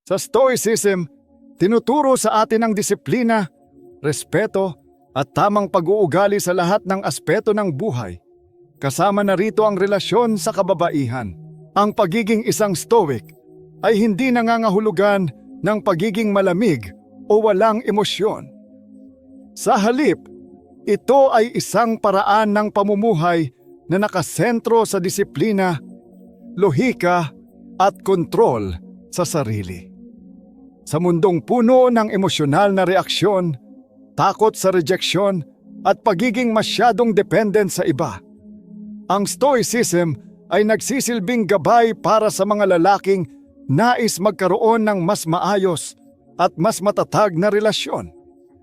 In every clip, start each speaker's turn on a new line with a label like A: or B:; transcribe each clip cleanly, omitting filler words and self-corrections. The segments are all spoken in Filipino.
A: Sa Stoicism, tinuturo sa atin ang disiplina, respeto at tamang pag-uugali sa lahat ng aspeto ng buhay. Kasama na rito ang relasyon sa kababaihan. Ang pagiging isang Stoic ay hindi nangangahulugan ng pagiging malamig o walang emosyon. Sa halip, ito ay isang paraan ng pamumuhay na nakasentro sa disiplina, lohika at kontrol sa sarili. Sa mundong puno ng emosyonal na reaksyon, takot sa rejeksyon at pagiging masyadong dependent sa iba, ang Stoicism ay nagsisilbing gabay para sa mga lalaking nais magkaroon ng mas maayos at mas matatag na relasyon.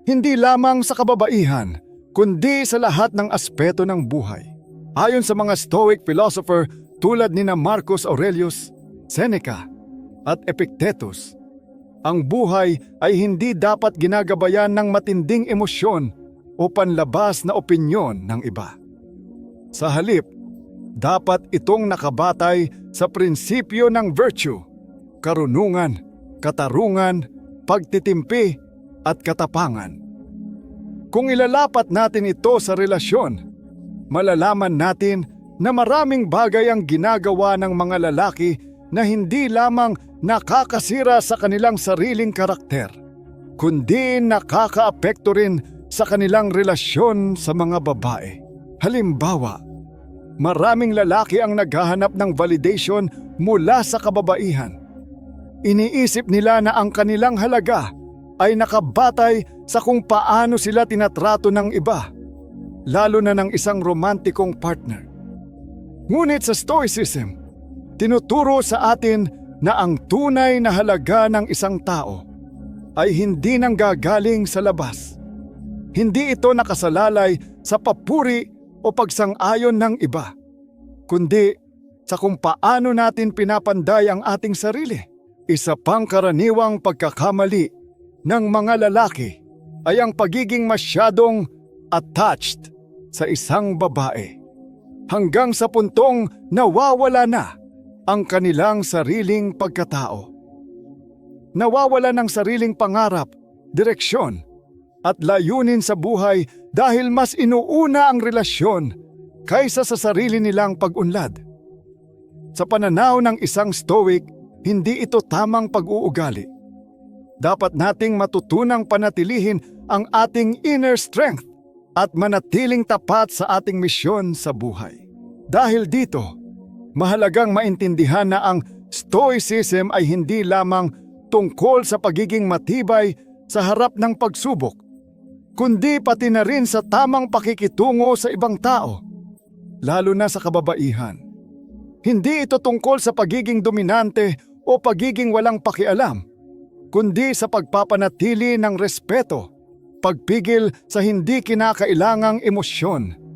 A: Hindi lamang sa kababaihan, kundi sa lahat ng aspeto ng buhay. Ayon sa mga Stoic philosopher tulad nina Marcus Aurelius, Seneca at Epictetus, ang buhay ay hindi dapat ginagabayan ng matinding emosyon o panlabas na opinyon ng iba. Sa halip, dapat itong nakabatay sa prinsipyo ng virtue, karunungan, katarungan, pagtitimpi at katapangan. Kung ilalapat natin ito sa relasyon, malalaman natin na maraming bagay ang ginagawa ng mga lalaki na hindi lamang nakakasira sa kanilang sariling karakter, kundi nakakaapekto rin sa kanilang relasyon sa mga babae. Halimbawa, maraming lalaki ang naghahanap ng validation mula sa kababaihan. Iniisip nila na ang kanilang halaga ay nakabatay sa kung paano sila tinatrato ng iba, lalo na ng isang romantikong partner. Ngunit sa Stoicism, tinuturo sa atin na ang tunay na halaga ng isang tao ay hindi nanggagaling sa labas. Hindi ito nakasalalay sa papuri o pagsang-ayon ng iba, kundi sa kung paano natin pinapanday ang ating sarili. Isa pang karaniwang pagkakamali ng mga lalaki ay ang pagiging masyadong attached sa isang babae, hanggang sa puntong nawawala na ang kanilang sariling pagkatao. Nawawala ng sariling pangarap, direksyon, at layunin sa buhay dahil mas inuuna ang relasyon kaysa sa sarili nilang pag-unlad. Sa pananaw ng isang Stoic, hindi ito tamang pag-uugali. Dapat nating matutunang panatilihin ang ating inner strength at manatiling tapat sa ating misyon sa buhay. Dahil dito, mahalagang maintindihan na ang Stoicism ay hindi lamang tungkol sa pagiging matibay sa harap ng pagsubok, kundi pati na rin sa tamang pakikitungo sa ibang tao, lalo na sa kababaihan. Hindi ito tungkol sa pagiging dominante o pagiging walang pakialam, kundi sa pagpapanatili ng respeto, pagpigil sa hindi kinakailangang emosyon,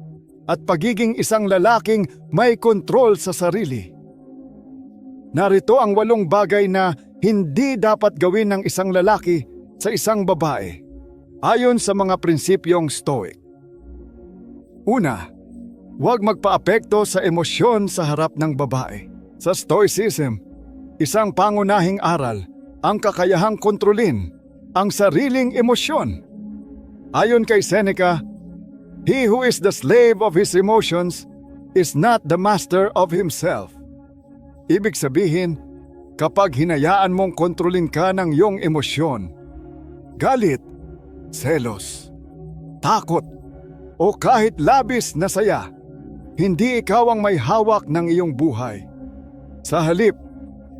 A: at pagiging isang lalaking may kontrol sa sarili. Narito ang 8 bagay na hindi dapat gawin ng isang lalaki sa isang babae, ayon sa mga prinsipyong Stoic. Una, huwag magpaapekto sa emosyon sa harap ng babae. Sa Stoicism, isang pangunahing aral ang kakayahang kontrolin ang sariling emosyon. Ayon kay Seneca, "He who is the slave of his emotions is not the master of himself." Ibig sabihin, kapag hinayaan mong kontrolin ka ng iyong emosyon, galit, selos, takot, o kahit labis na saya, hindi ikaw ang may hawak ng iyong buhay. Sa halip,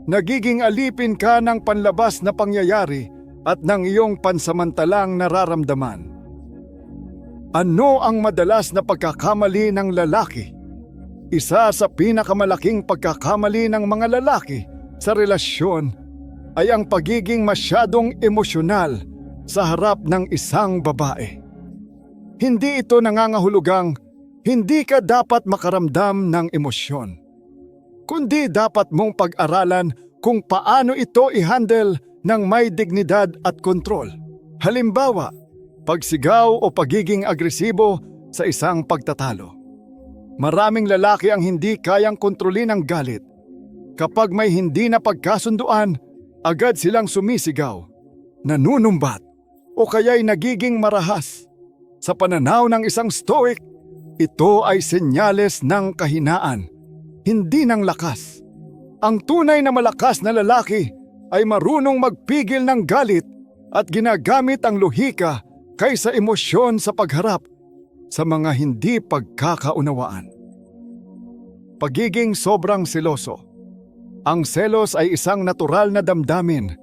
A: nagiging alipin ka ng panlabas na pangyayari at ng iyong pansamantalang nararamdaman. Ano ang madalas na pagkakamali ng lalaki? Isa sa pinakamalaking pagkakamali ng mga lalaki sa relasyon ay ang pagiging masyadong emosyonal sa harap ng isang babae. Hindi ito nangangahulugang hindi ka dapat makaramdam ng emosyon, kundi dapat mong pag-aralan kung paano ito i-handle ng may dignidad at kontrol. Halimbawa, pagsigaw o pagiging agresibo sa isang pagtatalo. Maraming lalaki ang hindi kayang kontrolin ang galit. Kapag may hindi na pagkasunduan, Agad silang sumisigaw, nanunumbat, o kaya'y nagiging marahas. Sa pananaw ng isang stoic, ito ay senyales ng kahinaan, hindi ng lakas. Ang tunay na malakas na lalaki ay marunong magpigil ng galit at ginagamit ang lohika kaysa emosyon sa pagharap sa mga hindi pagkakaunawaan. Pagiging sobrang seloso. Ang selos ay isang natural na damdamin,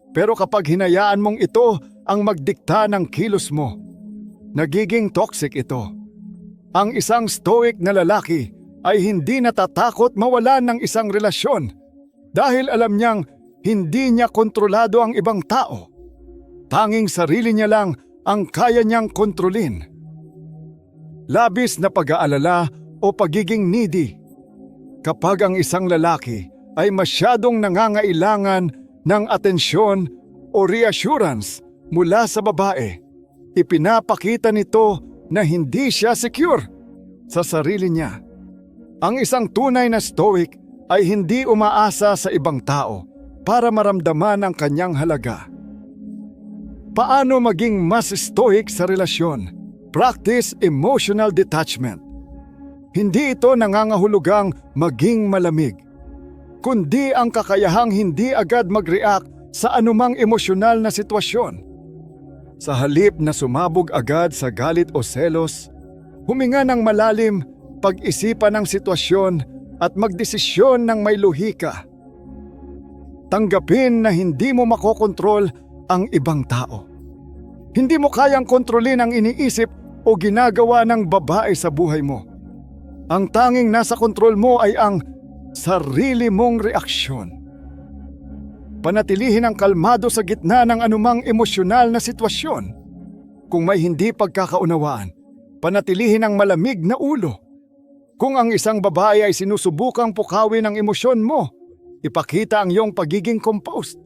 A: pero kapag hinayaan mong ito ang magdikta ng kilos mo, nagiging toxic ito. Ang isang stoic na lalaki ay hindi natatakot mawalan ng isang relasyon dahil alam niyang hindi niya kontrolado ang ibang tao. Tanging sarili niya lang ang kaya niyang kontrolin. Labis na pag-aalala o pagiging needy. Kapag ang isang lalaki ay masyadong nangangailangan ng atensyon o reassurance mula sa babae, ipinapakita nito na hindi siya secure sa sarili niya. Ang isang tunay na stoic ay hindi umaasa sa ibang tao para maramdaman ang kanyang halaga. Paano maging mas stoic sa relasyon? Practice emotional detachment. Hindi ito nangangahulugang maging malamig, kundi ang kakayahang hindi agad mag-react sa anumang emosyonal na sitwasyon. Sa halip na sumabog agad sa galit o selos, huminga ng malalim, pag-isipan ang sitwasyon at magdesisyon ng may lohika. Tanggapin na hindi mo makokontrol ang ibang tao. Hindi mo kayang kontrolin ang iniisip o ginagawa ng babae sa buhay mo. Ang tanging nasa kontrol mo ay ang sarili mong reaksyon. Panatilihin ang kalmado sa gitna ng anumang emosyonal na sitwasyon. Kung may hindi pagkakaunawaan, panatilihin ang malamig na ulo. Kung ang isang babae ay sinusubukang pukawin ang emosyon mo, ipakita ang iyong pagiging composed.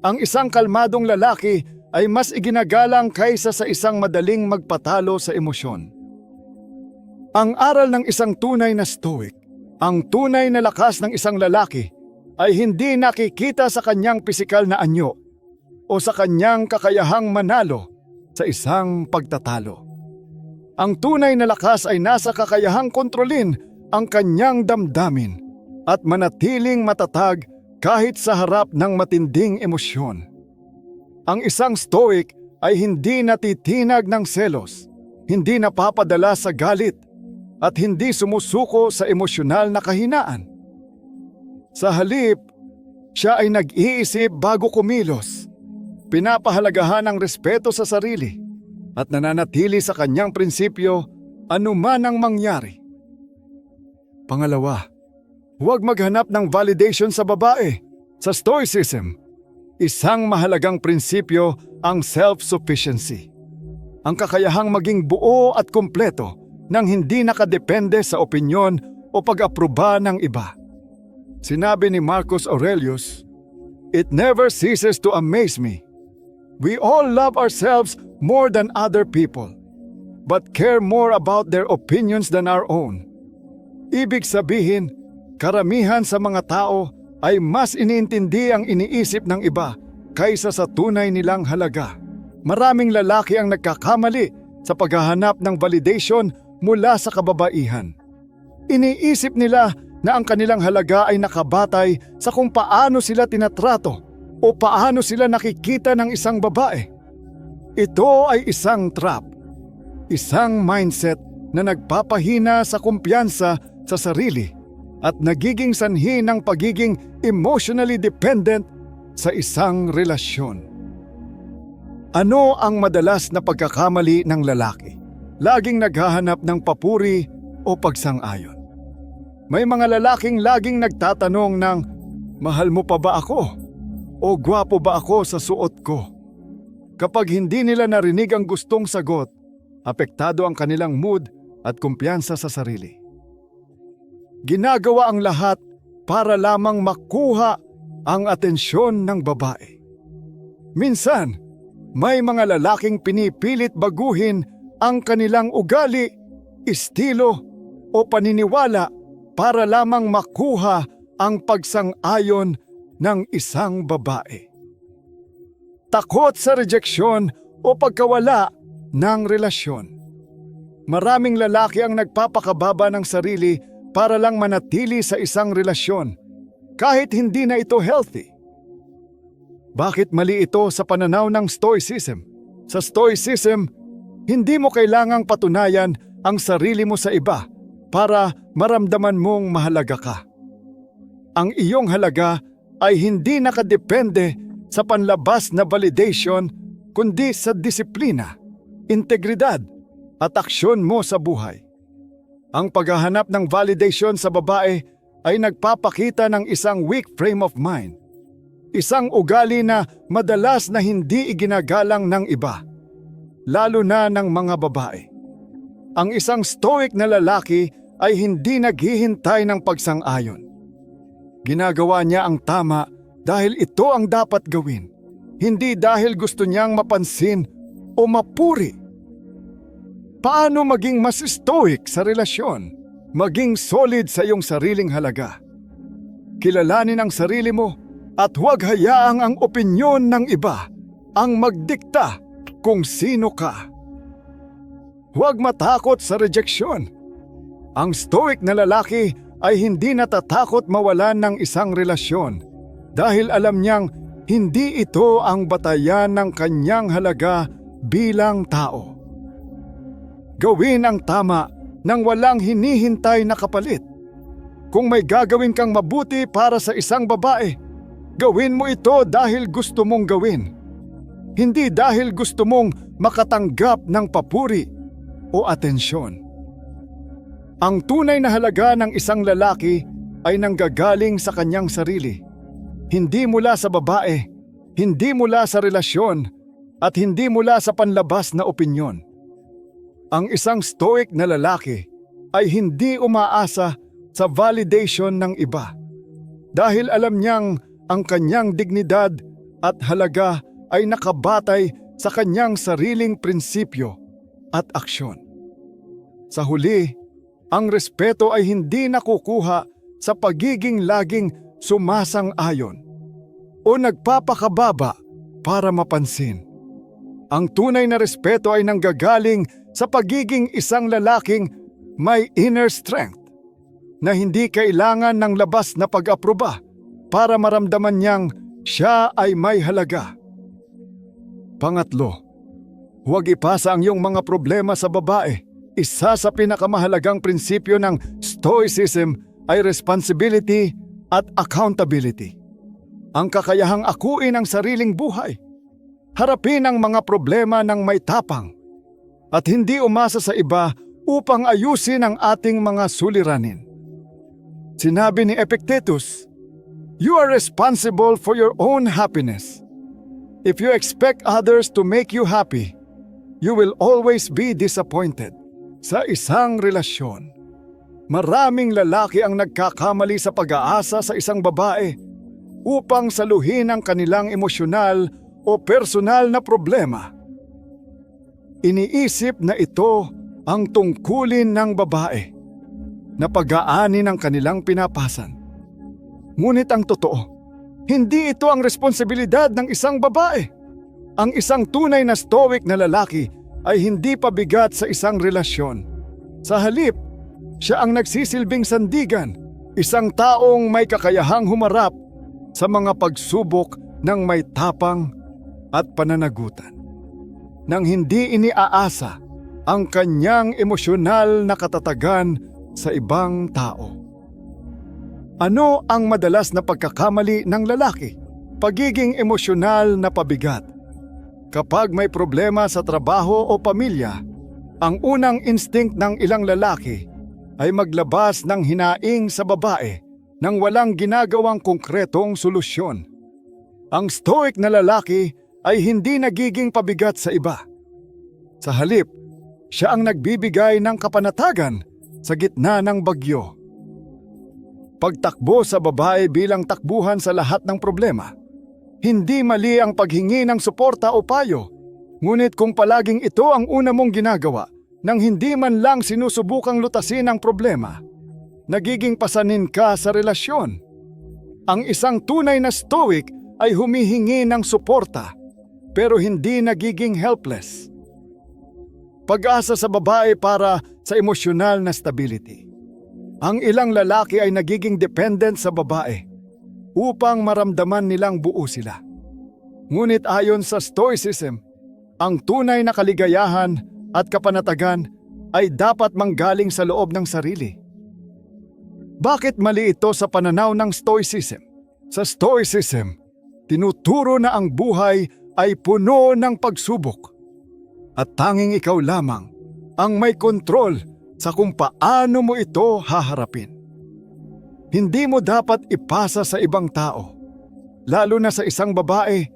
A: Ang isang kalmadong lalaki ay mas iginagalang kaysa sa isang madaling magpatalo sa emosyon. Ang aral ng isang tunay na stoic, ang tunay na lakas ng isang lalaki ay hindi nakikita sa kanyang pisikal na anyo o sa kanyang kakayahang manalo sa isang pagtatalo. Ang tunay na lakas ay nasa kakayahang kontrolin ang kanyang damdamin at manatiling matatag kahit sa harap ng matinding emosyon. Ang isang stoic ay hindi natitinag ng selos, hindi napapadala sa galit, at hindi sumusuko sa emosyonal na kahinaan. Sa halip, siya ay nag-iisip bago kumilos, pinapahalagahan ang respeto sa sarili, at nananatili sa kanyang prinsipyo anuman ang mangyari. Pangalawa, huwag maghanap ng validation sa babae. Sa stoicism, isang mahalagang prinsipyo ang self-sufficiency. Ang kakayahang maging buo at kumpleto nang hindi nakadepende sa opinyon o pag-aproba ng iba. Sinabi ni Marcus Aurelius, "It never ceases to amaze me. We all love ourselves more than other people, but care more about their opinions than our own." Ibig sabihin, karamihan sa mga tao ay mas iniintindi ang iniisip ng iba kaysa sa tunay nilang halaga. Maraming lalaki ang nagkakamali sa paghahanap ng validation mula sa kababaihan. Iniisip nila na ang kanilang halaga ay nakabatay sa kung paano sila tinatrato o paano sila nakikita ng isang babae. Ito ay isang trap, isang mindset na nagpapahina sa kumpiyansa sa sarili at nagiging sanhi ng pagiging emotionally dependent sa isang relasyon. Ano ang madalas na pagkakamali ng lalaki? Laging naghahanap ng papuri o pagsang-ayon. May mga lalaking laging nagtatanong ng, "Mahal mo pa ba ako?" o "Gwapo ba ako sa suot ko?" Kapag hindi nila narinig ang gustong sagot, apektado ang kanilang mood at kumpiyansa sa sarili. Ginagawa ang lahat para lamang makuha ang atensyon ng babae. Minsan, may mga lalaking pinipilit baguhin ang kanilang ugali, estilo o paniniwala para lamang makuha ang pagsang-ayon ng isang babae. Takot sa rejeksyon o pagkawala ng relasyon. Maraming lalaki ang nagpapakababa ng sarili para lang manatili sa isang relasyon kahit hindi na ito healthy. Bakit mali ito sa pananaw ng Stoicism? Sa Stoicism, hindi mo kailangang patunayan ang sarili mo sa iba para maramdaman mong mahalaga ka. Ang iyong halaga ay hindi nakadepende sa panlabas na validation kundi sa disiplina, integridad at aksyon mo sa buhay. Ang paghahanap ng validation sa babae ay nagpapakita ng isang weak frame of mind. Isang ugali na madalas na hindi iginagalang ng iba, lalo na ng mga babae. Ang isang stoic na lalaki ay hindi naghihintay ng pagsang-ayon. Ginagawa niya ang tama dahil ito ang dapat gawin, hindi dahil gusto niyang mapansin o mapuri. Paano maging mas stoic sa relasyon? Maging solid sa iyong sariling halaga. Kilalanin ang sarili mo at huwag hayaang ang opinyon ng iba ang magdikta kung sino ka. Huwag matakot sa rejeksyon. Ang stoic na lalaki ay hindi natatakot mawalan ng isang relasyon dahil alam niyang hindi ito ang batayan ng kanyang halaga bilang tao. Gawin ang tama nang walang hinihintay na kapalit. Kung may gagawin kang mabuti para sa isang babae, gawin mo ito dahil gusto mong gawin. Hindi dahil gusto mong makatanggap ng papuri o atensyon. Ang tunay na halaga ng isang lalaki ay nanggagaling sa kanyang sarili. Hindi mula sa babae, hindi mula sa relasyon, at hindi mula sa panlabas na opinyon. Ang isang stoic na lalaki ay hindi umaasa sa validation ng iba dahil alam niyang ang kanyang dignidad at halaga ay nakabatay sa kanyang sariling prinsipyo at aksyon. Sa huli, ang respeto ay hindi nakukuha sa pagiging laging sumasang-ayon o nagpapakababa para mapansin. Ang tunay na respeto ay nanggagaling sa pagiging isang lalaking may inner strength na hindi kailangan ng labas na pag-aproba para maramdaman niyang siya ay may halaga. Pangatlo, huwag ipasa ang iyong mga problema sa babae. Isa sa pinakamahalagang prinsipyo ng Stoicism ay responsibility at accountability. Ang kakayahang akuin ang sariling buhay. Harapin ang mga problema ng may tapang at hindi umasa sa iba upang ayusin ang ating mga suliranin. Sinabi ni Epictetus, "You are responsible for your own happiness. If you expect others to make you happy, you will always be disappointed." Sa isang relasyon, maraming lalaki ang nagkakamali sa pag-aasa sa isang babae upang saluhin ang kanilang emosyonal o personal na problema. Iniisip na ito ang tungkulin ng babae na pag-aani ng kanilang pinapasan. Ngunit ang totoo, hindi ito ang responsibilidad ng isang babae. Ang isang tunay na stoic na lalaki ay hindi pabigat sa isang relasyon. Sa halip, siya ang nagsisilbing sandigan, isang taong may kakayahang humarap sa mga pagsubok ng may tapang at pananagutan, nang hindi iniaasa ang kanyang emosyonal na katatagan sa ibang tao. Ano ang madalas na pagkakamali ng lalaki? Pagiging emosyonal na pabigat. Kapag may problema sa trabaho o pamilya, ang unang instinct ng ilang lalaki ay maglabas ng hinaing sa babae nang walang ginagawang konkretong solusyon. Ang stoic na lalaki ay hindi nagiging pabigat sa iba. Sa halip, siya ang nagbibigay ng kapanatagan sa gitna ng bagyo. Pagtakbo sa babae bilang takbuhan sa lahat ng problema. Hindi mali ang paghingi ng suporta o payo, ngunit kung palaging ito ang una mong ginagawa nang hindi man lang sinusubukang lutasin ang problema, nagiging pasanin ka sa relasyon. Ang isang tunay na stoic ay humihingi ng suporta pero hindi nagiging helpless. Pag-asa sa babae para sa emosyonal na stability. Ang ilang lalaki ay nagiging dependent sa babae upang maramdaman nilang buo sila. Ngunit ayon sa Stoicism, ang tunay na kaligayahan at kapanatagan ay dapat manggaling sa loob ng sarili. Bakit mali ito sa pananaw ng Stoicism? Sa Stoicism, tinuturo na ang buhay ay puno ng pagsubok at tanging ikaw lamang ang may kontrol sa kung paano mo ito haharapin. Hindi mo dapat ipasa sa ibang tao, lalo na sa isang babae,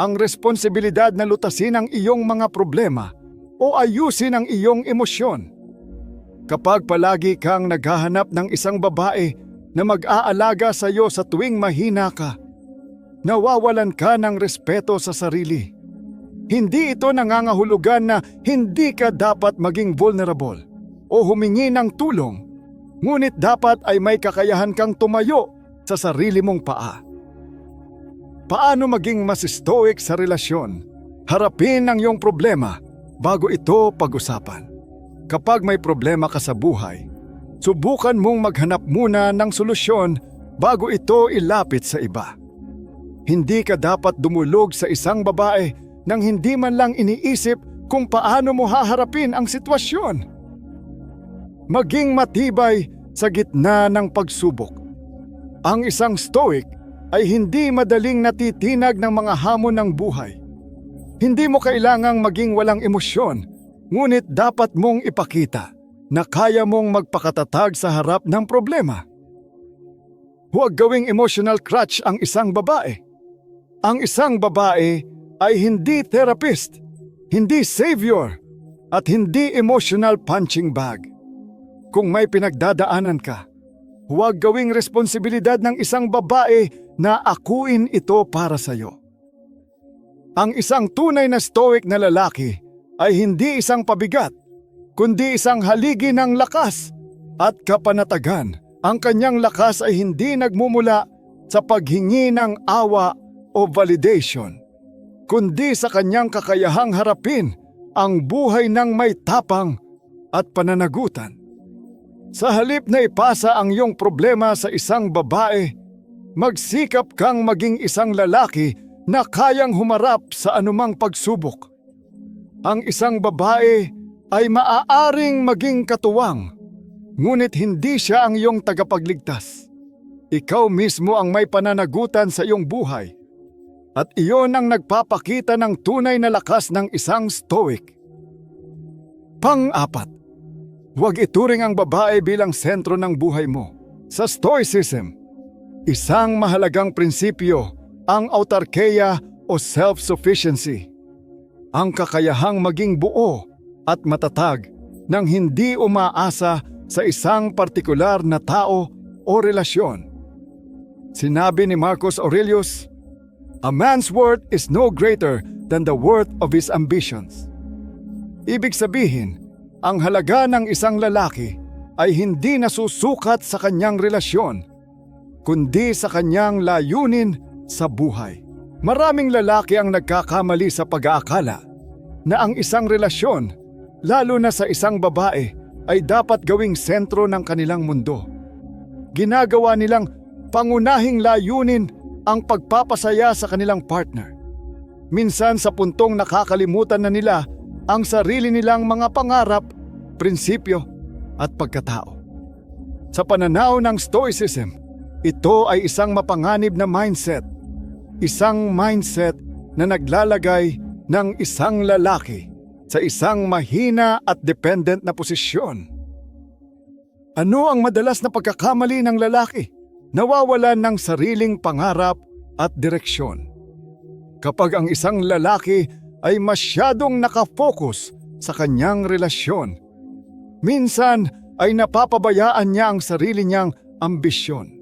A: ang responsibilidad na lutasin ang iyong mga problema o ayusin ang iyong emosyon. Kapag palagi kang naghahanap ng isang babae na mag-aalaga sa iyo sa tuwing mahina ka, nawawalan ka ng respeto sa sarili. Hindi ito nangangahulugan na hindi ka dapat maging vulnerable o humingi ng tulong, ngunit dapat ay may kakayahan kang tumayo sa sarili mong paa. Paano maging mas stoic sa relasyon? Harapin ang iyong problema bago ito pag-usapan. Kapag may problema ka sa buhay, subukan mong maghanap muna ng solusyon bago ito ilapit sa iba. Hindi ka dapat dumulog sa isang babae nang hindi man lang iniisip kung paano mo haharapin ang sitwasyon. Maging matibay sa gitna ng pagsubok. Ang isang stoic ay hindi madaling natitinag ng mga hamon ng buhay. Hindi mo kailangang maging walang emosyon, ngunit dapat mong ipakita na kaya mong magpakatatag sa harap ng problema. Huwag gawing emotional crutch ang isang babae. Ang isang babae ay hindi therapist, hindi savior, at hindi emotional punching bag. Kung may pinagdadaanan ka, huwag gawing responsibilidad ng isang babae na akuin ito para sa iyo. Ang isang tunay na stoic na lalaki ay hindi isang pabigat, kundi isang haligi ng lakas at kapanatagan. Ang kanyang lakas ay hindi nagmumula sa paghingi ng awa o validation, kundi sa kanyang kakayahang harapin ang buhay ng may tapang at pananagutan. Sa halip na ipasa ang iyong problema sa isang babae, magsikap kang maging isang lalaki na kayang humarap sa anumang pagsubok. Ang isang babae ay maaaring maging katuwang, ngunit hindi siya ang iyong tagapagligtas. Ikaw mismo ang may pananagutan sa iyong buhay. At iyon ang nagpapakita ng tunay na lakas ng isang stoic. Pang-apat, huwag ituring ang babae bilang sentro ng buhay mo. Sa Stoicism, isang mahalagang prinsipyo ang autarkeya o self-sufficiency. Ang kakayahang maging buo at matatag nang hindi umaasa sa isang partikular na tao o relasyon. Sinabi ni Marcus Aurelius, "A man's worth is no greater than the worth of his ambitions." Ibig sabihin, ang halaga ng isang lalaki ay hindi nasusukat sa kanyang relasyon, kundi sa kanyang layunin sa buhay. Maraming lalaki ang nagkakamali sa pag-aakala na ang isang relasyon, lalo na sa isang babae, ay dapat gawing sentro ng kanilang mundo. Ginagawa nilang pangunahing layunin ang pagpapasaya sa kanilang partner. Minsan sa puntong nakakalimutan na nila ang sarili nilang mga pangarap, prinsipyo at pagkatao. Sa pananaw ng Stoicism, ito ay isang mapanganib na mindset. Isang mindset na naglalagay ng isang lalaki sa isang mahina at dependent na posisyon. Ano ang madalas na pagkakamali ng lalaki? Nawawalan ng sariling pangarap at direksyon. Kapag ang isang lalaki ay masyadong nakafocus sa kanyang relasyon, minsan ay napapabayaan niya ang sarili niyang ambisyon.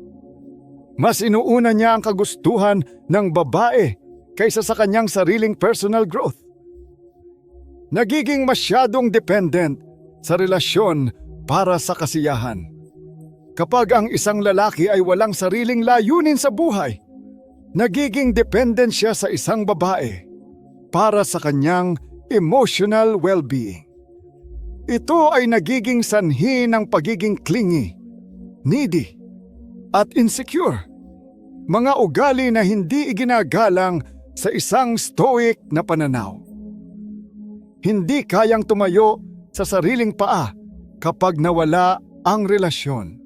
A: Mas inuuna niya ang kagustuhan ng babae kaysa sa kanyang sariling personal growth. Nagiging masyadong dependent sa relasyon para sa kasiyahan. Kapag ang isang lalaki ay walang sariling layunin sa buhay, nagiging dependent siya sa isang babae para sa kanyang emotional well-being. Ito ay nagiging sanhi ng pagiging clingy, needy, at insecure. Mga ugali na hindi iginagalang sa isang stoic na pananaw. Hindi kayang tumayo sa sariling paa kapag nawala ang relasyon.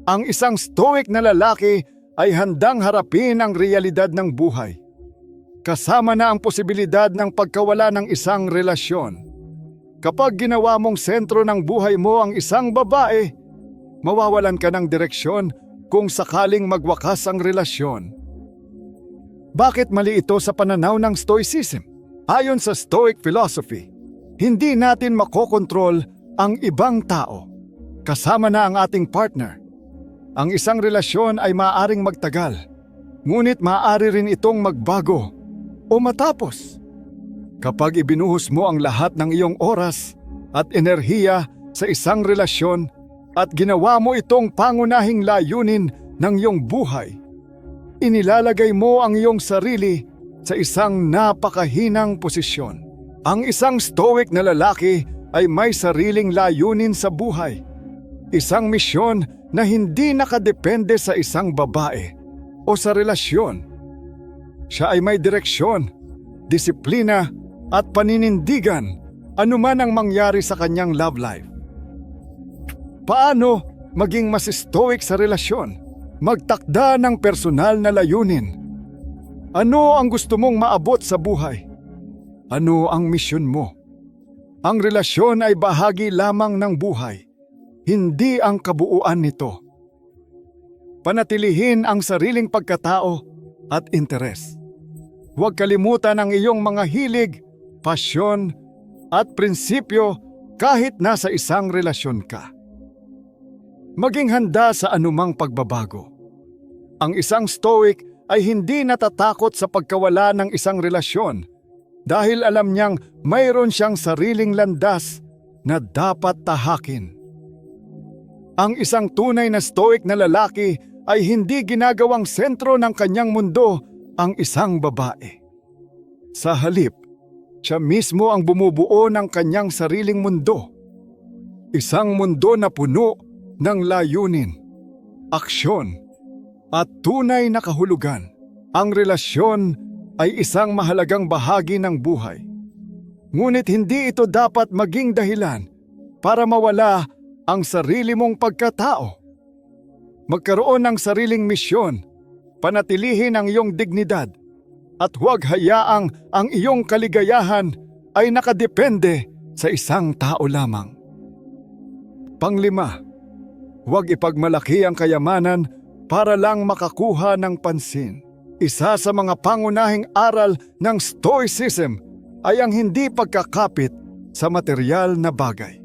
A: Ang isang stoic na lalaki ay handang harapin ang realidad ng buhay. Kasama na ang posibilidad ng pagkawala ng isang relasyon. Kapag ginawa mong sentro ng buhay mo ang isang babae, mawawalan ka ng direksyon kung sakaling magwakas ang relasyon. Bakit mali ito sa pananaw ng Stoicism? Ayon sa Stoic philosophy, hindi natin makokontrol ang ibang tao, kasama na ang ating partner. Ang isang relasyon ay maaaring magtagal, ngunit maaari rin itong magbago o matapos. Kapag ibinuhos mo ang lahat ng iyong oras at enerhiya sa isang relasyon at ginawa mo itong pangunahing layunin ng iyong buhay, inilalagay mo ang iyong sarili sa isang napakahinang posisyon. Ang isang stoic na lalaki ay may sariling layunin sa buhay. Isang misyon na hindi nakadepende sa isang babae o sa relasyon. Siya ay may direksyon, disiplina at paninindigan anuman ang mangyari sa kanyang love life. Paano maging mas stoic sa relasyon? Magtakda ng personal na layunin. Ano ang gusto mong maabot sa buhay? Ano ang misyon mo? Ang relasyon ay bahagi lamang ng buhay, hindi ang kabuuan nito. Panatilihin ang sariling pagkatao at interes. Huwag kalimutan ang iyong mga hilig, pasyon at prinsipyo kahit nasa isang relasyon ka. Maging handa sa anumang pagbabago. Ang isang stoic ay hindi natatakot sa pagkawala ng isang relasyon dahil alam niyang mayroon siyang sariling landas na dapat tahakin. Ang isang tunay na stoic na lalaki ay hindi ginagawang sentro ng kanyang mundo ang isang babae. Sa halip, siya mismo ang bumubuo ng kanyang sariling mundo. Isang mundo na puno ng layunin, aksyon, at tunay na kahulugan. Ang relasyon ay isang mahalagang bahagi ng buhay. Ngunit hindi ito dapat maging dahilan para mawala ang sarili mong pagkatao. Magkaroon ng sariling misyon, panatilihin ang iyong dignidad, at huwag hayaang ang iyong kaligayahan ay nakadepende sa isang tao lamang. Panglima, huwag ipagmalaki ang kayamanan para lang makakuha ng pansin. Isa sa mga pangunahing aral ng Stoicism ay ang hindi pagkakapit sa material na bagay.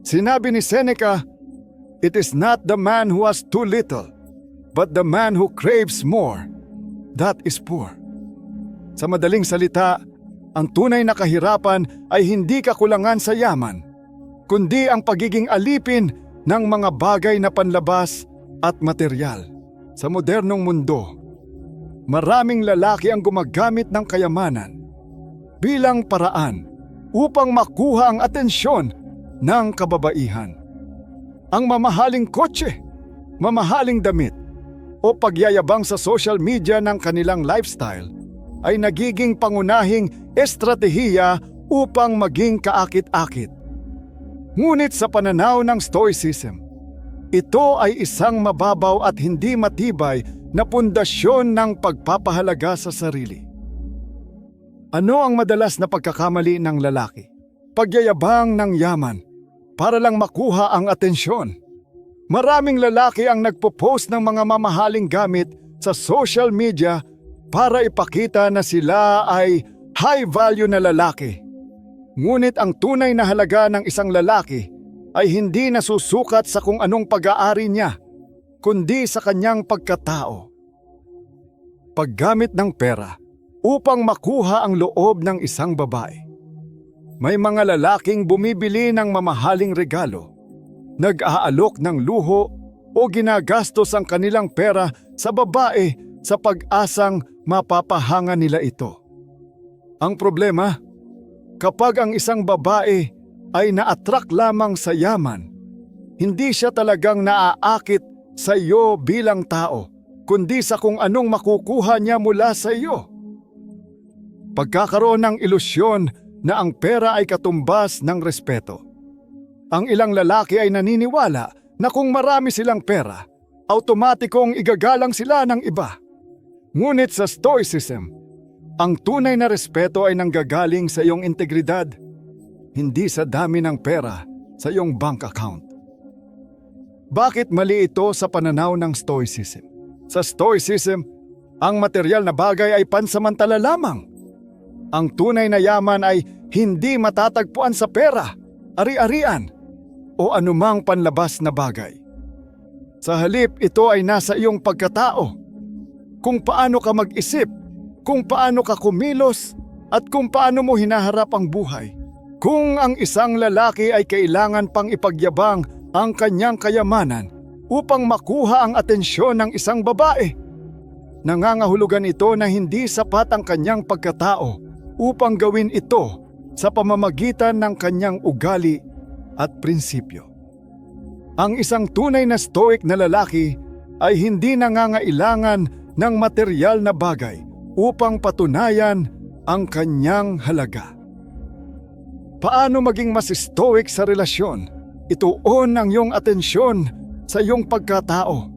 A: Sinabi ni Seneca, "It is not the man who has too little, but the man who craves more. That is poor." Sa madaling salita, ang tunay na kahirapan ay hindi kakulangan sa yaman, kundi ang pagiging alipin ng mga bagay na panlabas at materyal. Sa modernong mundo, maraming lalaki ang gumagamit ng kayamanan bilang paraan upang makuha ang atensyon ng kababaihan. Ang mamahaling kotse, mamahaling damit, o pagyayabang sa social media ng kanilang lifestyle ay nagiging pangunahing estratehiya upang maging kaakit-akit. Ngunit sa pananaw ng Stoicism, ito ay isang mababaw at hindi matibay na pundasyon ng pagpapahalaga sa sarili. Ano ang madalas na pagkakamali ng lalaki? Pagyayabang ng yaman para lang makuha ang atensyon. Maraming lalaki ang nagpo-post ng mga mamahaling gamit sa social media para ipakita na sila ay high value na lalaki. Ngunit ang tunay na halaga ng isang lalaki ay hindi nasusukat sa kung anong pag-aari niya, kundi sa kanyang pagkatao. Paggamit ng pera upang makuha ang loob ng isang babae. May mga lalaking bumibili ng mamahaling regalo, nag-aalok ng luho o ginagastos ang kanilang pera sa babae sa pag-asang mapapahanga nila ito. Ang problema, kapag ang isang babae ay na-attract lamang sa yaman, hindi siya talagang naaakit sa iyo bilang tao, kundi sa kung anong makukuha niya mula sa iyo. Pagkakaroon ng ilusyon na ang pera ay katumbas ng respeto. Ang ilang lalaki ay naniniwala na kung marami silang pera, automatikong igagalang sila ng iba. Ngunit sa Stoicism, ang tunay na respeto ay nanggagaling sa iyong integridad, hindi sa dami ng pera sa iyong bank account. Bakit mali ito sa pananaw ng Stoicism? Sa Stoicism, ang material na bagay ay pansamantala lamang. Ang tunay na yaman ay hindi matatagpuan sa pera, ari-arian, o anumang panlabas na bagay. Sa halip, ito ay nasa iyong pagkatao. Kung paano ka mag-isip, kung paano ka kumilos, at kung paano mo hinaharap ang buhay. Kung ang isang lalaki ay kailangan pang ipagyabang ang kanyang kayamanan upang makuha ang atensyon ng isang babae, nangangahulugan ito na hindi sapat ang kanyang pagkatao upang gawin ito sa pamamagitan ng kanyang ugali at prinsipyo. Ang isang tunay na stoic na lalaki ay hindi nangangailangan ng material na bagay upang patunayan ang kanyang halaga. Paano maging mas stoic sa relasyon? Ituon ang iyong atensyon sa iyong pagkatao,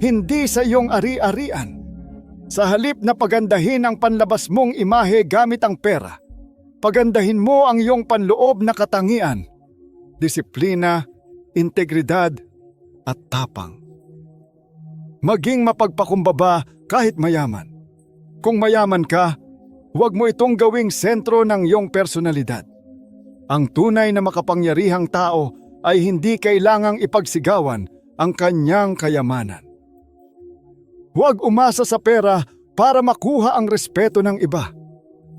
A: hindi sa iyong ari-arian. Sa halip na pagandahin ang panlabas mong imahe gamit ang pera, pagandahin mo ang iyong panloob na katangian, disiplina, integridad, at tapang. Maging mapagpakumbaba kahit mayaman. Kung mayaman ka, huwag mo itong gawing sentro ng iyong personalidad. Ang tunay na makapangyarihang tao ay hindi kailangang ipagsigawan ang kanyang kayamanan. Huwag umasa sa pera para makuha ang respeto ng iba.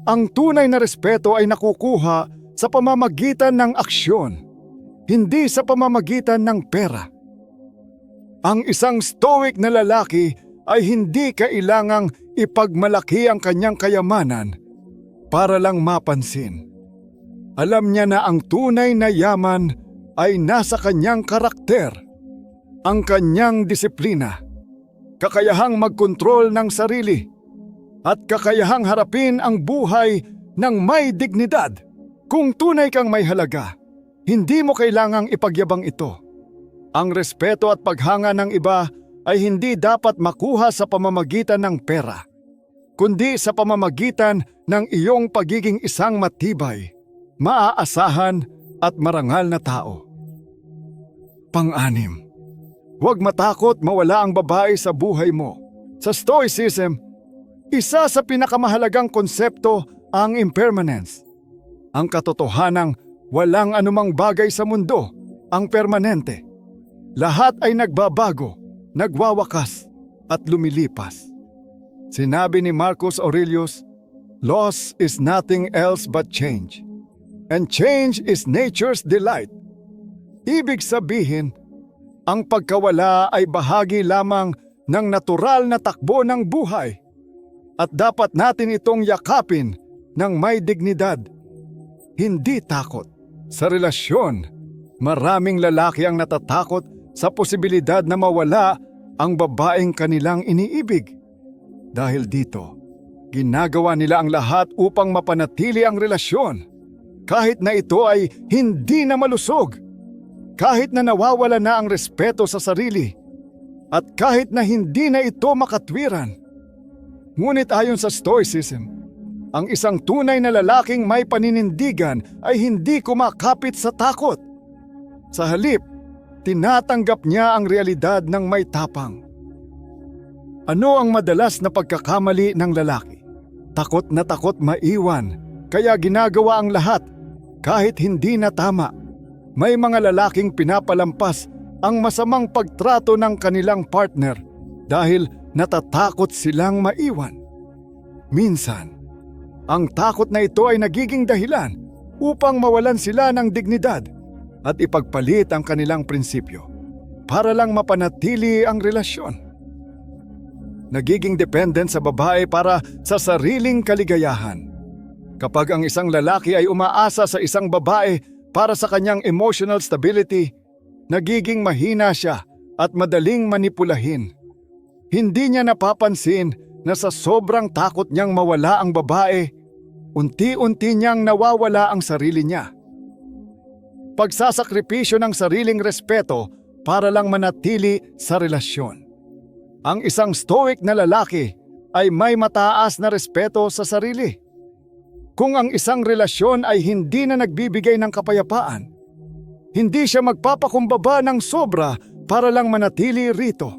A: Ang tunay na respeto ay nakukuha sa pamamagitan ng aksyon, hindi sa pamamagitan ng pera. Ang isang stoic na lalaki ay hindi kailangang ipagmalaki ang kanyang kayamanan para lang mapansin. Alam niya na ang tunay na yaman ay nasa kanyang karakter, ang kanyang disiplina, kakayahang magkontrol ng sarili, at kakayahang harapin ang buhay ng may dignidad. Kung tunay kang may halaga, hindi mo kailangang ipagyabang ito. Ang respeto at paghanga ng iba ay hindi dapat makuha sa pamamagitan ng pera, kundi sa pamamagitan ng iyong pagiging isang matibay, maaasahan at marangal na tao. Pang-anim, huwag matakot mawala ang babae sa buhay mo. Sa Stoicism, isa sa pinakamahalagang konsepto ang impermanence. Ang katotohanang walang anumang bagay sa mundo ang permanente. Lahat ay nagbabago, nagwawakas at lumilipas. Sinabi ni Marcus Aurelius, "Loss is nothing else but change, and change is nature's delight." Ibig sabihin, ang pagkawala ay bahagi lamang ng natural na takbo ng buhay at dapat natin itong yakapin ng may dignidad, hindi takot. Sa relasyon, maraming lalaki ang natatakot sa posibilidad na mawala ang babaeng kanilang iniibig. Dahil dito, ginagawa nila ang lahat upang mapanatili ang relasyon, kahit na ito ay hindi na malusog, kahit na nawawala na ang respeto sa sarili, at kahit na hindi na ito makatwiran. Ngunit ayon sa Stoicism, ang isang tunay na lalaking may paninindigan ay hindi kumakapit sa takot. Sa halip, tinatanggap niya ang realidad ng may tapang. Ano ang madalas na pagkakamali ng lalaki? Takot na takot maiwan, kaya ginagawa ang lahat kahit hindi na tama. May mga lalaking pinapalampas ang masamang pagtrato ng kanilang partner dahil natatakot silang maiwan. Minsan, ang takot na ito ay nagiging dahilan upang mawalan sila ng dignidad at ipagpalit ang kanilang prinsipyo. para lang mapanatili ang relasyon. Nagiging dependent sa babae para sa sariling kaligayahan. Kapag ang isang lalaki ay umaasa sa isang babae para sa kanyang emotional stability, nagiging mahina siya at madaling manipulahin. Hindi niya napapansin na sa sobrang takot niyang mawala ang babae, unti-unti niyang nawawala ang sarili niya. Pagsasakripisyo ng sariling respeto para lang manatili sa relasyon. Ang isang stoic na lalaki ay may mataas na respeto sa sarili. Kung ang isang relasyon ay hindi na nagbibigay ng kapayapaan, hindi siya magpapakumbaba ng sobra para lang manatili rito.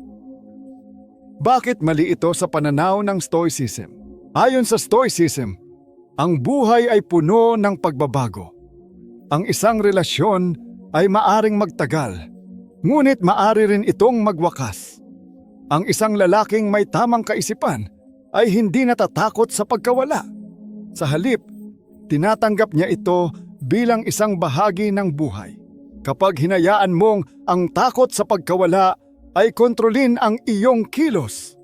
A: Bakit mali ito sa pananaw ng Stoicism? Ayon sa Stoicism, ang buhay ay puno ng pagbabago. Ang isang relasyon ay maaring magtagal, ngunit maari rin itong magwakas. Ang isang lalaking may tamang kaisipan ay hindi natatakot sa pagkawala. Sa halip, tinatanggap niya ito bilang isang bahagi ng buhay. Kapag hinayaan mong ang takot sa pagkawala ay kontrolin ang iyong kilos,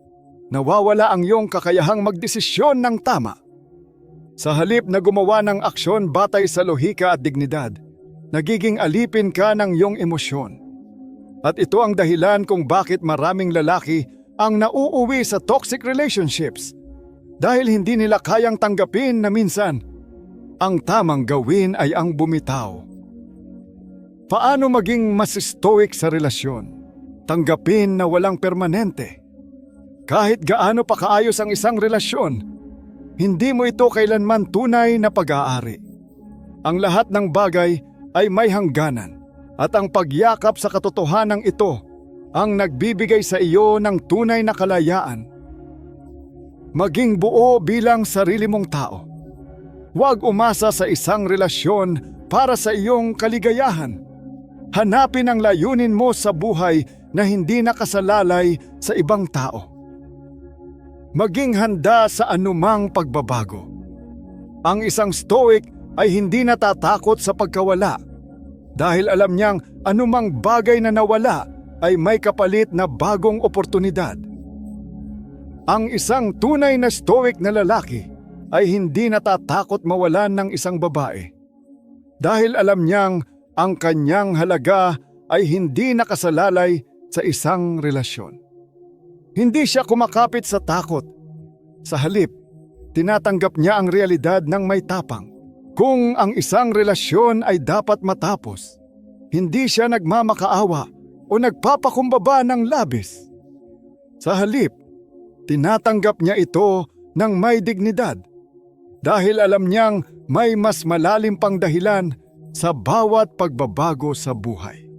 A: nawawala ang iyong kakayahang magdesisyon ng tama. Sa halip na gumawa ng aksyon batay sa lohika at dignidad, nagiging alipin ka ng iyong emosyon. At ito ang dahilan kung bakit maraming lalaki ang nauuwi sa toxic relationships dahil hindi nila kayang tanggapin na minsan ang tamang gawin ay ang bumitaw. Paano maging mas stoic sa relasyon? Tanggapin na walang permanente. Kahit gaano pa kaayos ang isang relasyon, hindi mo ito kailanman tunay na pag-aari. Ang lahat ng bagay ay may hangganan at ang pagyakap sa katotohanan ito ang nagbibigay sa iyo ng tunay na kalayaan. Maging buo bilang sarili mong tao. Huwag umasa sa isang relasyon para sa iyong kaligayahan. Hanapin ang layunin mo sa buhay na hindi nakasalalay sa ibang tao. Maging handa sa anumang pagbabago. Ang isang stoic ay hindi natatakot sa pagkawala dahil alam niyang anumang bagay na nawala ay may kapalit na bagong oportunidad. Ang isang tunay na stoic na lalaki ay hindi natatakot mawalan ng isang babae dahil alam niyang ang kanyang halaga ay hindi nakasalalay sa isang relasyon. Hindi siya kumakapit sa takot. Sa halip, tinatanggap niya ang realidad ng may tapang. Kung ang isang relasyon ay dapat matapos, hindi siya nagmamakaawa o nagpapakumbaba ng labis. Sa halip, tinatanggap niya ito ng may dignidad dahil alam niyang may mas malalim pang dahilan sa bawat pagbabago sa buhay.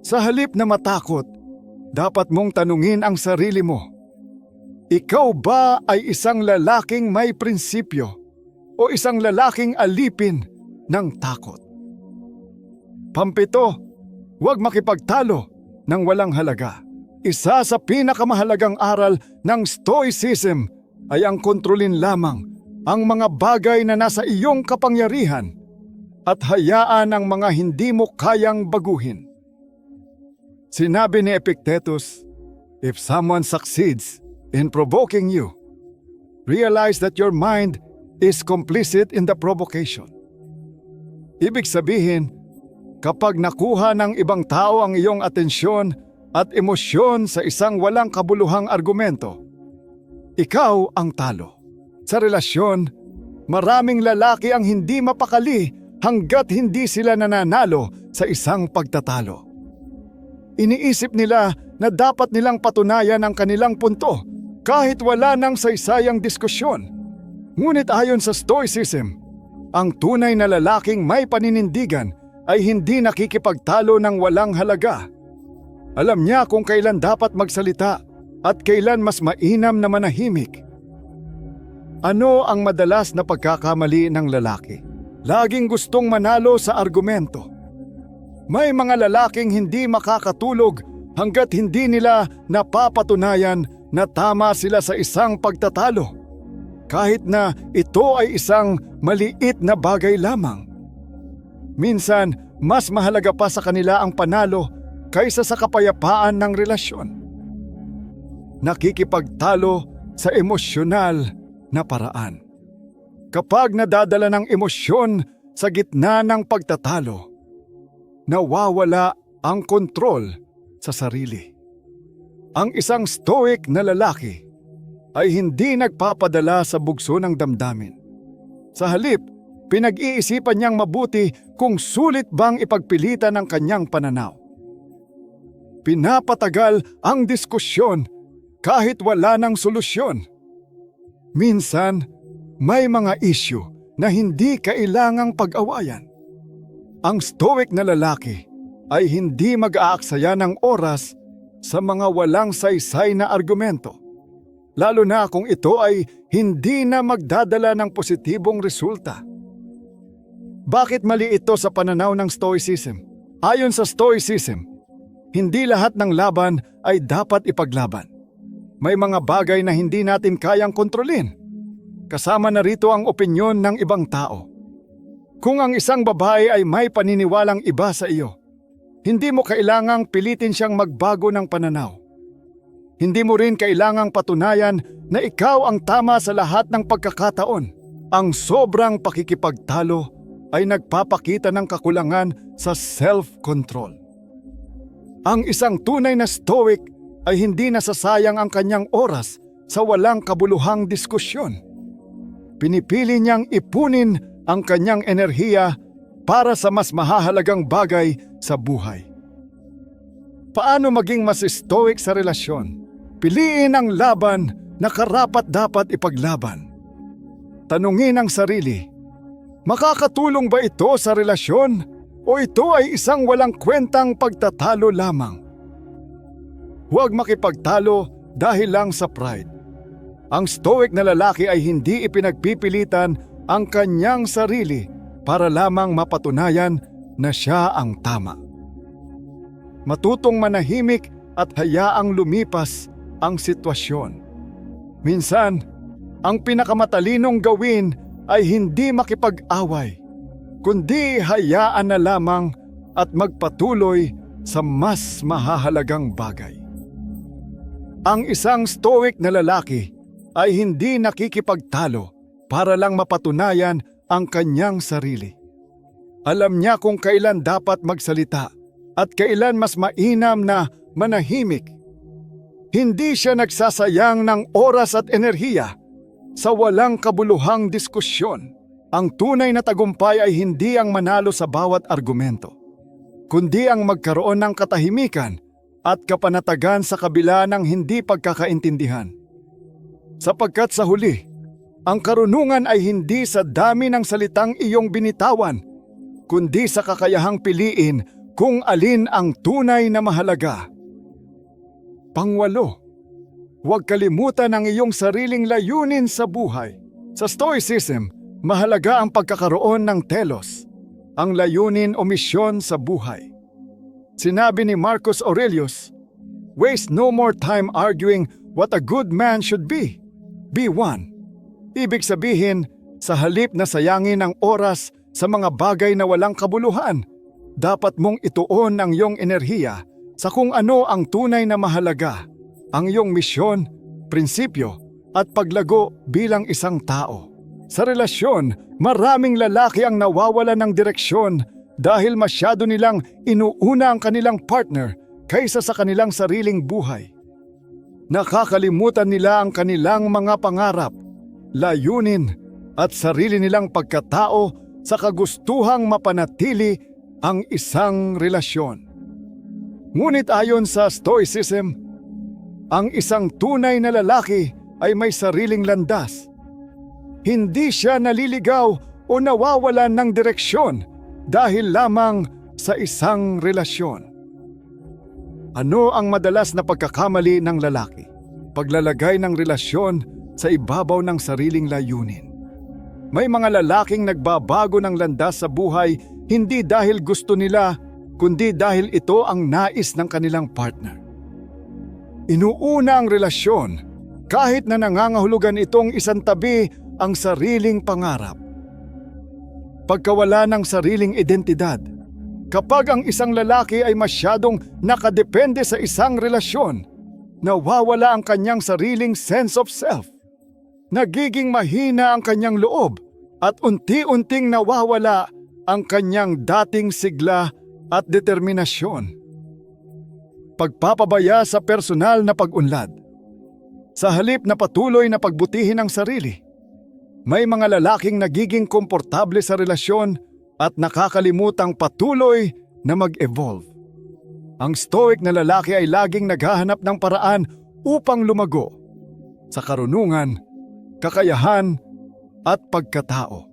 A: Sa halip na matakot, dapat mong tanungin ang sarili mo. Ikaw ba ay isang lalaking may prinsipyo o isang lalaking alipin ng takot? Pampito, huwag makipagtalo ng walang halaga. Isa sa pinakamahalagang aral ng Stoicism ay ang kontrolin lamang ang mga bagay na nasa iyong kapangyarihan at hayaan ang mga hindi mo kayang baguhin. Sinabi ni Epictetus, if someone succeeds in provoking you, realize that your mind is complicit in the provocation. Ibig sabihin, kapag nakuha ng ibang tao ang iyong atensyon at emosyon sa isang walang kabuluhang argumento, ikaw ang talo. Sa relasyon, maraming lalaki ang hindi mapakali hanggat hindi sila nananalo sa isang pagtatalo. Iniisip nila na dapat nilang patunayan ang kanilang punto kahit wala nang saysayang diskusyon. Ngunit ayon sa Stoicism, ang tunay na lalaking may paninindigan ay hindi nakikipagtalo ng walang halaga. Alam niya kung kailan dapat magsalita at kailan mas mainam na manahimik. Ano ang madalas na pagkakamali ng lalaki? Laging gustong manalo sa argumento. May mga lalaking hindi makakatulog hanggat hindi nila napapatunayan na tama sila sa isang pagtatalo, kahit na ito ay isang maliit na bagay lamang. Minsan, mas mahalaga pa sa kanila ang panalo kaysa sa kapayapaan ng relasyon. Nakikipagtalo sa emosyonal na paraan. Kapag nadadala ng emosyon sa gitna ng pagtatalo, nawawala ang kontrol sa sarili. Ang isang stoic na lalaki ay hindi nagpapadala sa bugso ng damdamin. Sa halip, pinag-iisipan niyang mabuti kung sulit bang ipagpilitan ang kanyang pananaw. Pinapatagal ang diskusyon kahit wala ng solusyon. Minsan, may mga issue na hindi kailangang pag-awayan. Ang stoic na lalaki ay hindi mag-aaksaya ng oras sa mga walang saysay na argumento, lalo na kung ito ay hindi na magdadala ng positibong resulta. Bakit mali ito sa pananaw ng Stoicism? Ayon sa Stoicism, hindi lahat ng laban ay dapat ipaglaban. May mga bagay na hindi natin kayang kontrolin. Kasama na rito ang opinyon ng ibang tao. Kung ang isang babae ay may paniniwalang iba sa iyo, hindi mo kailangang pilitin siyang magbago ng pananaw. Hindi mo rin kailangang patunayan na ikaw ang tama sa lahat ng pagkakataon. Ang sobrang pakikipagtalo ay nagpapakita ng kakulangan sa self-control. Ang isang tunay na stoic ay hindi nasasayang ang kanyang oras sa walang kabuluhang diskusyon. Pinipili niyang ipunin ang kanyang enerhiya para sa mas mahahalagang bagay sa buhay. Paano maging mas stoic sa relasyon? Piliin ang laban na karapat-dapat ipaglaban. Tanungin ang sarili, makakatulong ba ito sa relasyon o ito ay isang walang kwentang pagtatalo lamang? Huwag makipagtalo dahil lang sa pride. Ang stoic na lalaki ay hindi ipinagpipilitan ang kanyang sarili para lamang mapatunayan na siya ang tama. Matutong manahimik at hayaang lumipas ang sitwasyon. Minsan, ang pinakamatalinong gawin ay hindi makipag-away, kundi hayaan na lamang at magpatuloy sa mas mahahalagang bagay. Ang isang stoic na lalaki ay hindi nakikipagtalo para lang mapatunayan ang kanyang sarili. Alam niya kung kailan dapat magsalita at kailan mas mainam na manahimik. Hindi siya nagsasayang ng oras at enerhiya sa walang kabuluhang diskusyon. Ang tunay na tagumpay ay hindi ang manalo sa bawat argumento, kundi ang magkaroon ng katahimikan at kapanatagan sa kabila ng hindi pagkakaintindihan. Sapagkat sa huli, ang karunungan ay hindi sa dami ng salitang iyong binitawan, kundi sa kakayahang piliin kung alin ang tunay na mahalaga. Pangwalo, huwag kalimutan ang iyong sariling layunin sa buhay. Sa Stoicism, mahalaga ang pagkakaroon ng telos, ang layunin o misyon sa buhay. Sinabi ni Marcus Aurelius, "Waste no more time arguing what a good man should be. Be one." Ibig sabihin, sa halip na sayangin ang oras sa mga bagay na walang kabuluhan, dapat mong ituon ang iyong enerhiya sa kung ano ang tunay na mahalaga, ang iyong misyon, prinsipyo at paglago bilang isang tao. Sa relasyon, maraming lalaki ang nawawalan ng direksyon dahil masyado nilang inuuna ang kanilang partner kaysa sa kanilang sariling buhay. Nakakalimutan nila ang kanilang mga pangarap, layunin at sarili nilang pagkatao sa kagustuhang mapanatili ang isang relasyon. Ngunit ayon sa Stoicism, ang isang tunay na lalaki ay may sariling landas. Hindi siya naliligaw o nawawalan ng direksyon dahil lamang sa isang relasyon. Ano ang madalas na pagkakamali ng lalaki? Paglalagay ng relasyon sa ibabaw ng sariling layunin. May mga lalaking nagbabago ng landas sa buhay hindi dahil gusto nila, kundi dahil ito ang nais ng kanilang partner. Inuuna ang relasyon kahit na nangangahulugan itong isantabi ang sariling pangarap. Pagkawala ng sariling identidad, Kapag ang isang lalaki ay masyadong nakadepende sa isang relasyon, nawawala ang kanyang sariling sense of self. Nagiging mahina ang kanyang loob at unti-unting nawawala ang kanyang dating sigla at determinasyon. Pagpapabaya sa personal na pag-unlad. Sa halip na patuloy na pagbutihin ang sarili, may mga lalaking nagiging komportable sa relasyon at nakakalimutang patuloy na mag-evolve. Ang stoic na lalaki ay laging naghahanap ng paraan upang lumago sa karunungan, kakayahan at pagkatao.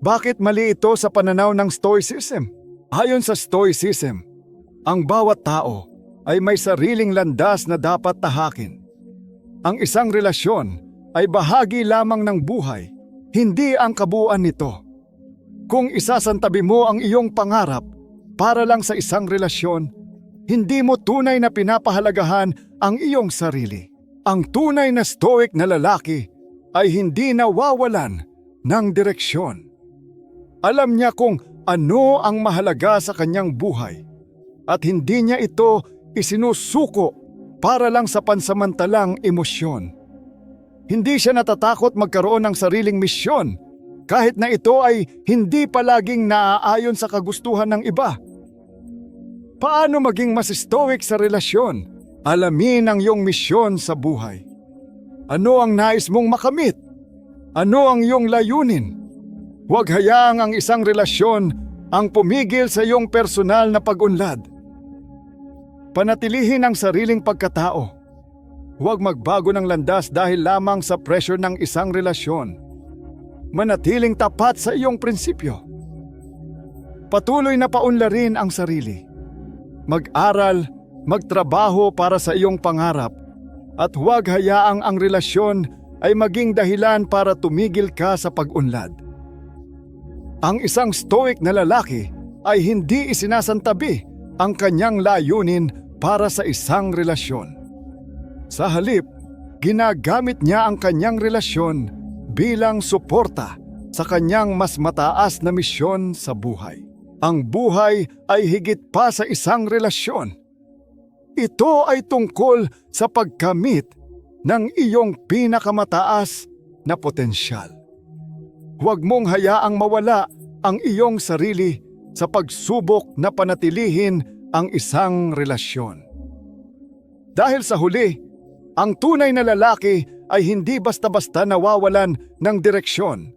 A: Bakit mali ito sa pananaw ng Stoicism? Ayon sa Stoicism, ang bawat tao ay may sariling landas na dapat tahakin. Ang isang relasyon ay bahagi lamang ng buhay, hindi ang kabuuan nito. Kung isasantabi mo ang iyong pangarap para lang sa isang relasyon, hindi mo tunay na pinapahalagahan ang iyong sarili. Ang tunay na stoic na lalaki ay hindi nawawalan ng direksyon. Alam niya kung ano ang mahalaga sa kanyang buhay at hindi niya ito isinusuko para lang sa pansamantalang emosyon. Hindi siya natatakot magkaroon ng sariling misyon kahit na ito ay hindi palaging naaayon sa kagustuhan ng iba. Paano maging mas stoic sa relasyon? Alamin ang iyong misyon sa buhay. Ano ang nais mong makamit? Ano ang iyong layunin? Huwag hayaang ang isang relasyon ang pumigil sa iyong personal na pag-unlad. Panatilihin ang sariling pagkatao. Huwag magbago ng landas dahil lamang sa pressure ng isang relasyon. Manatiling tapat sa iyong prinsipyo. Patuloy na paunlarin ang sarili. Mag-aral, magtrabaho para sa iyong pangarap at huwag hayaang ang relasyon ay maging dahilan para tumigil ka sa pag-unlad. Ang isang stoic na lalaki ay hindi isinasantabi ang kanyang layunin para sa isang relasyon. Sa halip, ginagamit niya ang kanyang relasyon bilang suporta sa kanyang mas mataas na misyon sa buhay. Ang buhay ay higit pa sa isang relasyon. Ito ay tungkol sa pagkamit ng iyong pinakamataas na potensyal. Huwag mong hayaang mawala ang iyong sarili sa pagsubok na panatilihin ang isang relasyon. Dahil sa huli, ang tunay na lalaki ay hindi basta-basta nawawalan ng direksyon.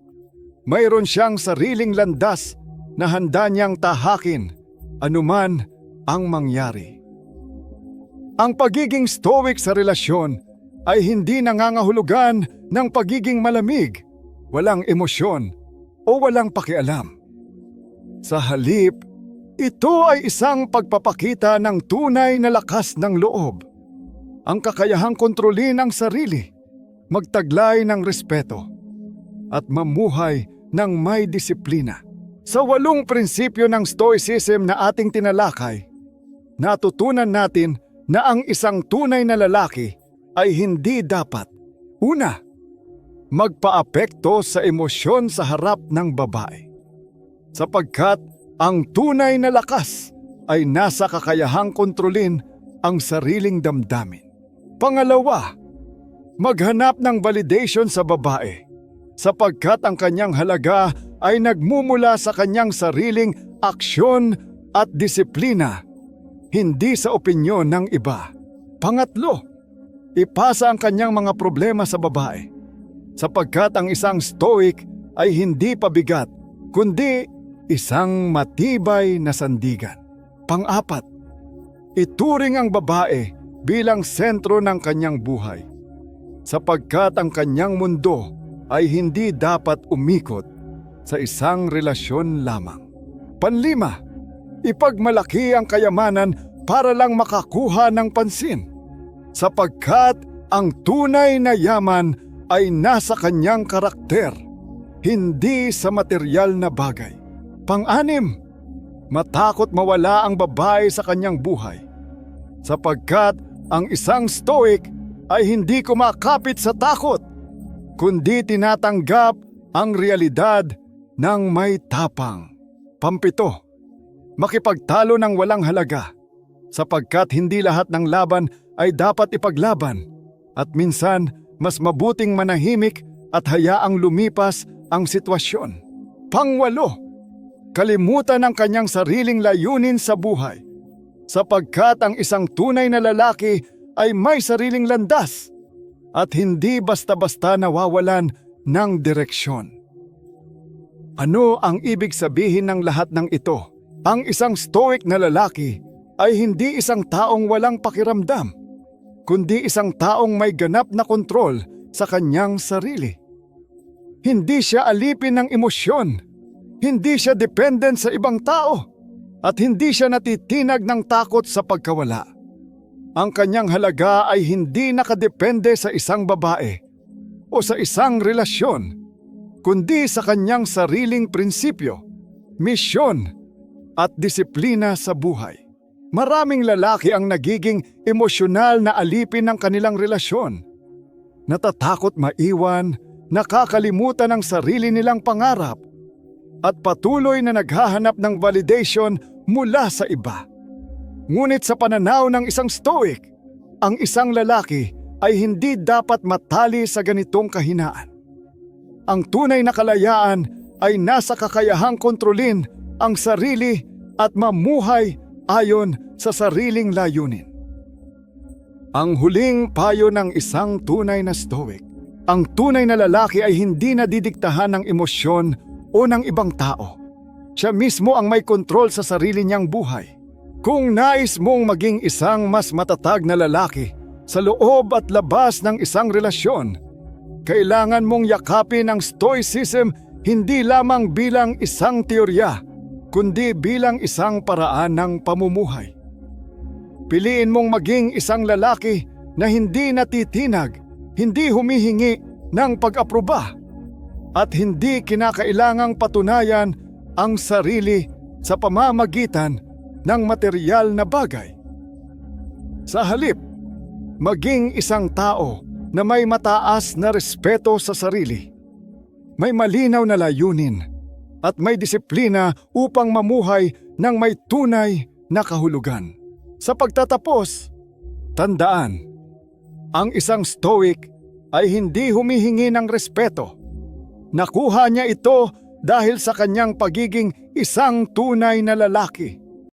A: Mayroon siyang sariling landas na handa niyang tahakin anuman ang mangyari. Ang pagiging stoic sa relasyon ay hindi nangangahulugan ng pagiging malamig, walang emosyon o walang pakialam. Sa halip, ito ay isang pagpapakita ng tunay na lakas ng loob. Ang kakayahang kontrolin ang sarili, magtaglay ng respeto, at mamuhay ng may disiplina. Sa 8 prinsipyo ng Stoicism na ating tinalakay, natutunan natin na ang isang tunay na lalaki ay hindi dapat: una, magpaapekto sa emosyon sa harap ng babae, sapagkat ang tunay na lakas ay nasa kakayahang kontrolin ang sariling damdamin. Pangalawa, maghanap ng validation sa babae, sapagkat ang kanyang halaga ay nagmumula sa kanyang sariling aksyon at disiplina, hindi sa opinyon ng iba. Pangatlo, ipasa ang kanyang mga problema sa babae, sapagkat ang isang stoic ay hindi pabigat, kundi isang matibay na sandigan. Pang-apat, ituring ang babae bilang sentro ng kanyang buhay, sapagkat ang kanyang mundo ay hindi dapat umikot sa isang relasyon lamang. Panlima, ipagmalaki ang kayamanan para lang makakuha ng pansin, sapagkat ang tunay na yaman ay nasa kanyang karakter, hindi sa material na bagay. Pang-anim, matakot mawala ang babae sa kanyang buhay, sapagkat ang isang stoic ay hindi kumakapit sa takot, kundi tinatanggap ang realidad ng may tapang. Pampito, makipagtalo ng walang halaga, sapagkat hindi lahat ng laban ay dapat ipaglaban, at minsan mas mabuting manahimik at hayaang lumipas ang sitwasyon. Pangwalo, kalimutan ang kanyang sariling layunin sa buhay, sapagkat ang isang tunay na lalaki ay may sariling landas at hindi basta-basta nawawalan ng direksyon. Ano ang ibig sabihin ng lahat ng ito? Ang isang stoic na lalaki ay hindi isang taong walang pakiramdam, kundi isang taong may ganap na kontrol sa kanyang sarili. Hindi siya alipin ng emosyon, hindi siya dependent sa ibang tao, at hindi siya natitinag ng takot sa pagkawala. Ang kanyang halaga ay hindi nakadepende sa isang babae o sa isang relasyon, kundi sa kanyang sariling prinsipyo, misyon at disiplina sa buhay. Maraming lalaki ang nagiging emosyonal na alipin ng kanilang relasyon. Natatakot maiwan, nakakalimutan ang sarili nilang pangarap, at patuloy na naghahanap ng validation mula sa iba. Ngunit sa pananaw ng isang stoic, ang isang lalaki ay hindi dapat matali sa ganitong kahinaan. Ang tunay na kalayaan ay nasa kakayahang kontrolin ang sarili at mamuhay ayon sa sariling layunin. Ang huling payo ng isang tunay na stoic: ang tunay na lalaki ay hindi nadidiktahan ng emosyon o ng ibang tao. Siya mismo ang may kontrol sa sarili niyang buhay. Kung nais mong maging isang mas matatag na lalaki sa loob at labas ng isang relasyon, kailangan mong yakapin ang stoicism hindi lamang bilang isang teorya, kundi bilang isang paraan ng pamumuhay. Piliin mong maging isang lalaki na hindi natitinag, hindi humihingi ng pag-aproba, at hindi kinakailangang patunayan ang sarili sa pamamagitan ng material na bagay. Sa halip, maging isang tao na may mataas na respeto sa sarili, may malinaw na layunin, at may disiplina upang mamuhay ng may tunay na kahulugan. Sa pagtatapos, tandaan, ang isang stoic ay hindi humihingi ng respeto. Nakuha niya ito dahil sa kanyang pagiging isang tunay na lalaki.